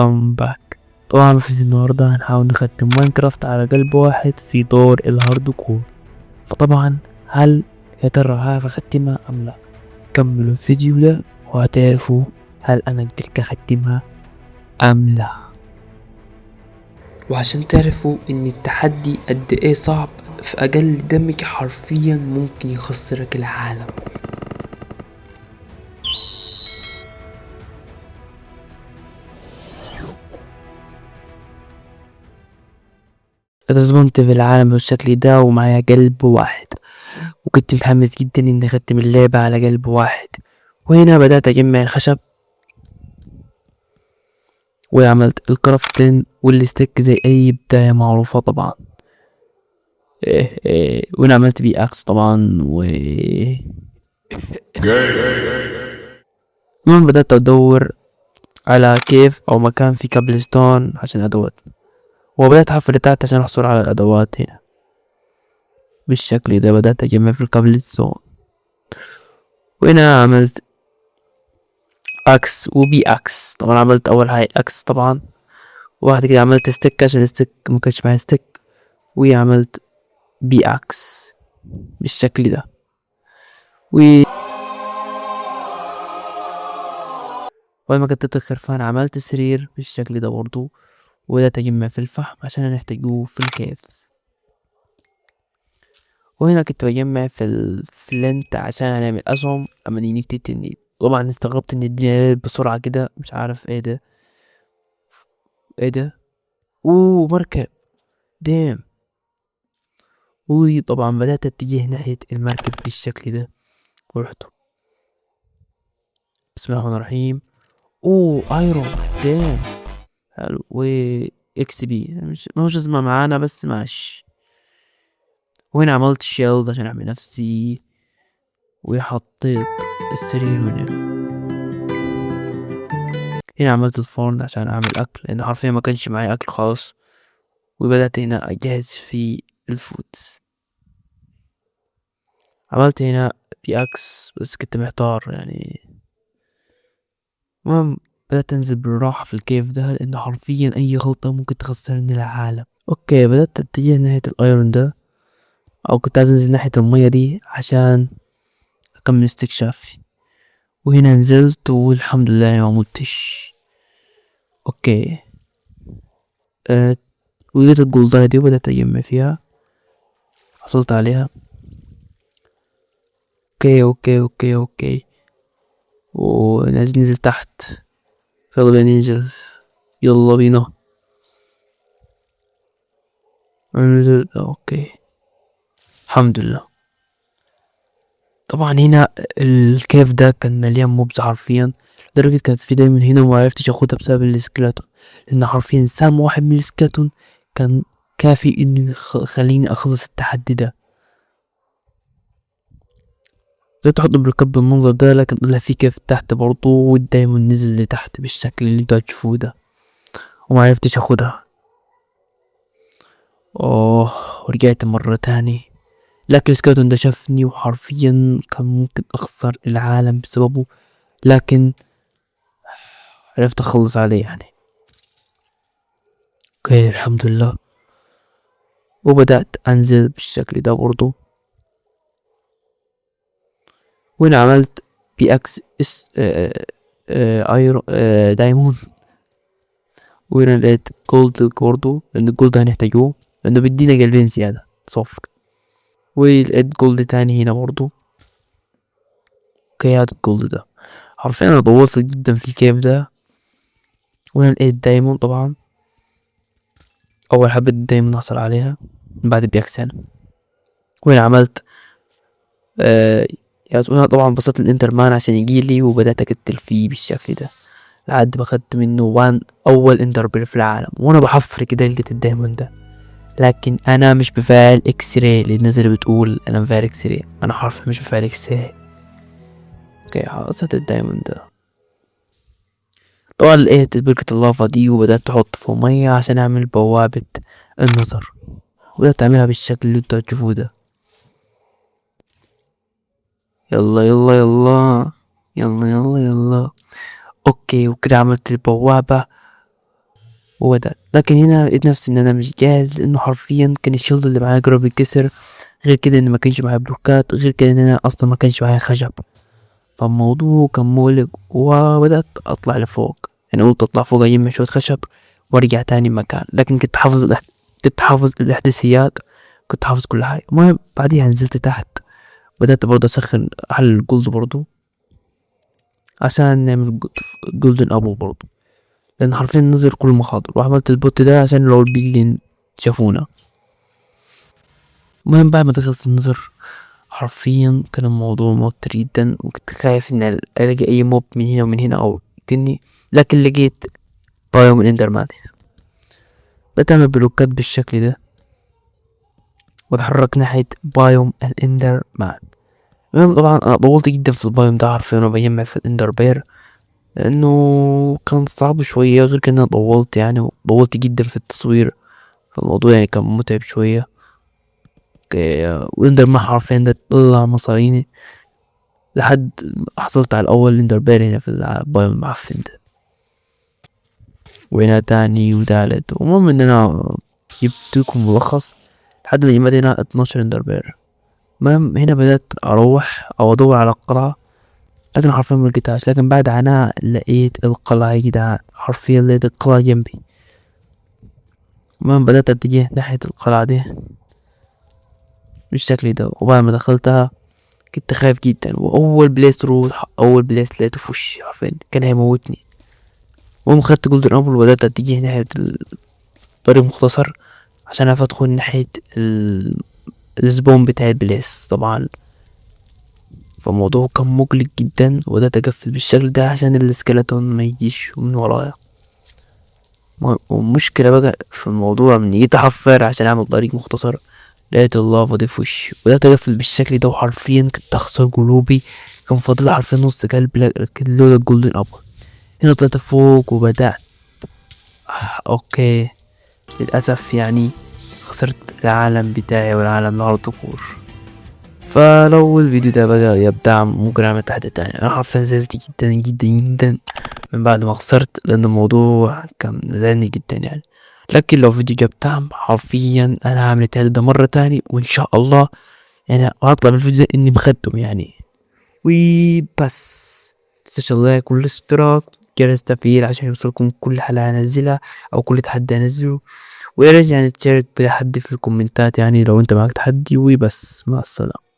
باك. طبعا في النهاردة هنحاول نختم ماينكرافت على قلب واحد في دور الهارد كور. فطبعا هل يا ترى هعرف اختمها ام لا؟ كملوا الفيديو ده وهتعرفوا هل انا قدرت اختمها ام لا. وعشان تعرفوا ان التحدي قد ايه صعب، في اقل دمج حرفيا ممكن يخسرك العالم. اتزمنت في العالم بالشكل ده ومعايا قلب واحد، وكنت متحمس جدا اني اختم اللعبة على قلب واحد. وهنا بدأت اجمع الخشب وعملت الكرافتين والستيك زي اي بداية معروفة طبعا. وانا عملت بيه اكس طبعا المهم بدأت ادور على كيف او مكان في كابلستون عشان ادوات، وبدأت احفر تحت عشان احصل على الادوات. هنا بالشكل ده بدأت اجمع في الكابلستون، وهنا عملت اكس وبي اكس. طبعا عملت اول هاي اكس طبعا، وبعد كده عملت ستيك عشان ستيك مكانش معايا ستيك، وعملت بي اكس بالشكل ده. وبعد ما كتبت الخرفان عملت سرير بالشكل ده برضو، وبدأت أجمع في الفحم عشان نحتاجوه في الكيفز. وهنا كنت بجمع في الفلنت عشان هنعمل أسهم أما نيجي نكتب النيل. طبعا استغربت ان الدنيا ليلت بسرعة كده، مش عارف ايه ده. ايه ده؟ اوه مركب ديم. طبعا بدأت اتجه ناحية المركب بالشكل ده ورحت. بسم الله الرحمن الرحيم. ايرون ديم حلو. اكس بي مش اسمها معانا بس ماشي. وهنا عملت شيلد عشان احمي نفسي، وحطيت السرير هنا. هنا عملت الفرن عشان اعمل اكل لان حرفيا ما كانش معي اكل خالص، وبدأت هنا اجهز في الفودز. عملت هنا بيأكس بس كنت محتار يعني. المهم بدأت انزل بالراحة في الكيف ده لان حرفيا اي غلطة ممكن تخسرني العالم. اوكي بدأت اتجه ناحية الايرون ده، او كنت عايز انزل ناحية المية دي عشان اكمل استكشافي. وهنا نزلت والحمد لله ما متش. اوكي ولقيت الجولداية دي وبدأت اجمع فيها، حصلت عليها. اوكي نزل تحت. يلا بينا ننزل، يلا بينا ننزل. اوكي الحمد لله. طبعا هنا الكيف ده كان مليان موبز حرفيا، لدرجة كانت في دايما هنا ومعرفتش اخدها بسبب السكلاتون، لان حرفيا سام واحد من السكلاتون كان كافي انه يخليني اخلص التحدي ده. بدأت احط بالركب بالمنظر ده، لكن طلع في كيف تحت برضو والدايمون نزل لتحت بالشكل اللي انتوا هتشوفوه ده، ومعرفتش اخدها. ورجعت مرة تاني، لكن السكلاتون ده شافني وحرفيا كان ممكن اخسر العالم بسببه، لكن عرفت اخلص عليه يعني. اوكي الحمد لله. وبدأت انزل بالشكل ده برضو، وهنا عملت بي اكس اس ايرون دايموند. وهنا لقيت جولد برضو لان الجولد هنحتاجوه لانه بيدينا قلبين زيادة صفر. ولقيت جولد تاني هنا برضو. اوكي هذا الجولد ده حرفيا انا طولت جدا في الكيف ده. وهنا لقيت دايموند طبعا، اول حبة دايموند نحصل عليها بعد بيكس هنا. وهنا عملت هنا طبعا بسطت الانترمان عشان يجيلي، وبدأت اقتل فيه بالشكل ده لحد ما خدت منه اول انتربير في العالم. وانا بحفر كده لقيت الدايموند ده، لكن انا مش بفعل اكس راي للناس اللي بتقول انا بفعل اكس راي، انا حرفيا مش بفعل اكس راي. اوكي حصلت الدايموند ده. طبعا لقيت بركة اللافا دي وبدأت احط فوق مية عشان اعمل بوابة النظر، وبدأت اعملها بالشكل اللي انتوا هتشوفوه ده. يلا يلا يلا يلا يلا يلا. اوكي وكده عملت البوابة، وبدأت. لكن هنا لقيت نفسي ان انا مش جاهز، لانه حرفيا كان الشيلد اللي معايا قرب يتكسر، غير كده ان ما كانش معايا بلوكات، غير كده ان انا اصلا ما كانش معايا خشب. فالموضوع كان مقلق، وبدأت اطلع لفوق. يعني قلت اطلع فوق اجمع شوية خشب وارجع تاني مكان، لكن كنت حافظ الاحداثيات، كنت حافظ كل حاجة. المهم بعديها نزلت تحت، بدأت برضه اسخن على الجولد برضه عشان نعمل جولدن ابل برضه، لان حرفيا نزل كل المخاطر، وعملت البوت ده عشان لو البيجلين شافونا. المهم بعد ما دخلت النظر حرفيا كان الموضوع موتر جدا، وكنت خايف ان الاقي اي موب من هنا ومن هنا او يقتلني، لكن لقيت بايوم الاندرمان هنا. بدأت اعمل بلوكات بالشكل ده واتحرك ناحية بايوم الاندرمان. المهم طبعا انا طولت جدا في البايوم ده حرفيا وانا بجمع في الاندر بير، لانه كان صعب شوية، غير كده انا طولت يعني، وطولت جدا في التصوير، فالموضوع يعني كان متعب شوية. واندر ما حرفيا ده طلع مصاريني لحد حصلت على الاول اندر بير هنا في البايوم المعفن ده، وهنا تاني وتالت. المهم ان انا جبتلكم ملخص لحد ما جمعت هنا 12 اندر بير. المهم هنا بدأت اروح او ادور على القلعة، لكن حرفيا ملقيتهاش. لكن بعد عناء لقيت القلعة يا جدعان، حرفيا لقيت القلعة جنبي. المهم بدأت اتجه ناحية القلعة دي بالشكل ده، وبعد ما دخلتها كنت خايف جدا، واول بليس تروح اول بليس لقيته في وشي حرفيا كان هيموتني. المهم خدت جولدن ابل وبدأت اتجه ناحية الطريق مختصر عشان اعرف ادخل ناحية الزبون بتاع البليس طبعا. فالموضوع كان مقلق جدا، وبدأت اقفل بالشكل ده عشان السكeleton ما يجيش من ورايا. والمشكلة بقى في الموضوع من جيت احفر عشان اعمل طريق مختصر، لقيت اللافا دي في وشي، بدأت اقفل بالشكل ده، وحرفيا كنت اخسر قلوبي، كان فاضل حرفيا نص قلب لولا الجولدن ابل. هنا طلعت فوق وبدأت اوكي للأسف يعني خسرت العالم بتاعي والعالم الأرض كور. فلو الفيديو ده بقى يبدع ممكن اعمل تحت تاني. انا حرفيا زعلت جدا جدا جدا من بعد ما خسرت، لان الموضوع كان زعلني جدا يعني. لكن لو فيديو جاب دعم حرفيا انا هعمل التالت ده مرة تاني، وان شاء الله يعني هطلع بالفيديو ده اني مختم يعني. وبس متنساش اللايك والاشتراك، جرس التفعيل عشان يوصلكم كل حلقة انزلها او كل تحدي انزله. ويا ريت يعني تشارك بتحدي في الكومنتات يعني لو انت معاك تحدي. وبس مع السلامة.